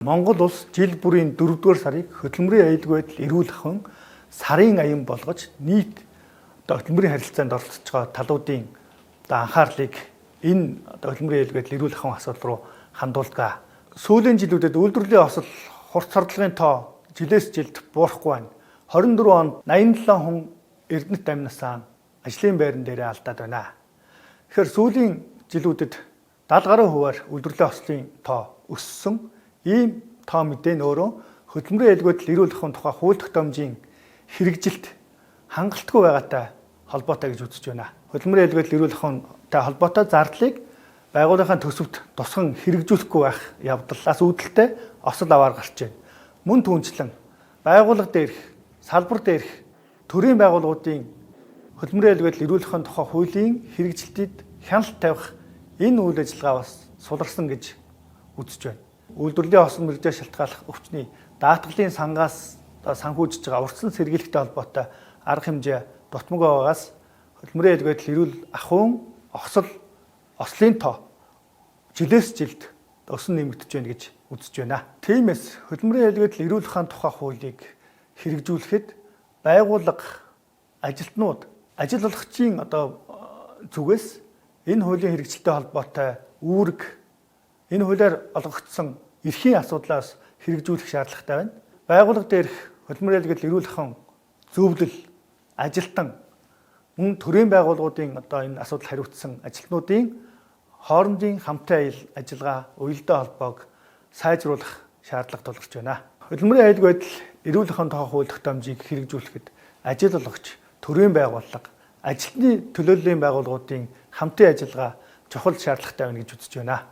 Монгол улс жил бүрийн 4-р сарыг хөдөлмөрийн аюулгүй байдал эрүүл ахуйн сарын аян болгож нийт хөдөлмөрийн харилцаанд оролцож байгаа талуудын анхаарлыг энэ хөдөлмөрийн аюулгүй байдал эрүүл ахуйн асуудал руу хандуулдаг. Сүүлийн жилүүдэд үйлдвэрлэлийн осол хурц сордлогын тоо жилээс жилд буурахгүй байна. 24 онд 87 хүн Эрдэнэт амнасаа ажлын байран дээрээ алдаад байна. Тэгэхээр сүүлийн жилүүдэд 70 гаруй хувиар үйлдвэрлэлийн ослын тоо өссөн. Ийм тоо мэдээ нь өөрөө хөдөлмөрийн аюулгүй байдал эрүүл ахуйн тухай хууль тогтоомжийн хэрэгжилт хангалтгүй байгаатай холбоотой гэж үзэж байна. Хөдөлмөрийн аюулгүй байдал эрүүл ахуйнтай холбоотой зардлыг байгууллагын төсөвт тусган хэрэгжүүлэхгүй байх явдлаас үүдэлтэй осол аваар гарч байна. Мөн түүнчлэн байгууллага дээрх, салбар дээрх төрийн байгууллагуудын хөдөлмөрийн аюулгүй байдал эрүүл ахуйн тухай хуулийн хэрэгжилтийг хяналт тавих энэ үйл ажиллагаа бас суларсан гэж үзэж байна. Үйлдвэрлэлийн осон мөрөдөө шалтгааллах өвчний даатгалын сангаас санхүүжиж байгаа урьдчилан сэргийлэлтэй холбоотой арга хэмжээ дутмаг байгаагаас хөдөлмөрийн аюулгүй байдал эрүүл ахуйн ослын тоо жилээс жилд өсөн нэмэгдэж байна гэж үзэж байна. Тиймээс хөдөлмөрийн аюулгүй байдал эрүүл ахуйн тухай хуулийг хэрэгжүүлэхэд байгууллага, ажилтнууд, ажил олгогчийн зүгээс энэ хуулийн хэрэгжилттэй холбоотой үүрэг, энэ хуулиар олгогдсон эрхийн асуудлаас хэрэгжүүлэх шаардлагатай байна. Байгууллага дээрх хөдөлмөрийн аюулгүй байдал эрүүл ахуйн зөвлөл, ажилтан, мөн төрийн байгууллагуудын энэ асуудал хариуцсан ажилтнуудын хоорондын хамтын ажиллагаа, уялдаа холбоог сайжруулах шаардлага тулгарч байна. Хөдөлмөрийн аюулгүй байдал эрүүл ахуйн тухай хууль тогтоомжийг хэрэгжүүлэхэд ажил олгогч, төрийн байгууллага, ажилтны төлөөллийн байгууллагуудын хамтын ажиллагаа чухал шаардлагатай байна гэж үзэж байна.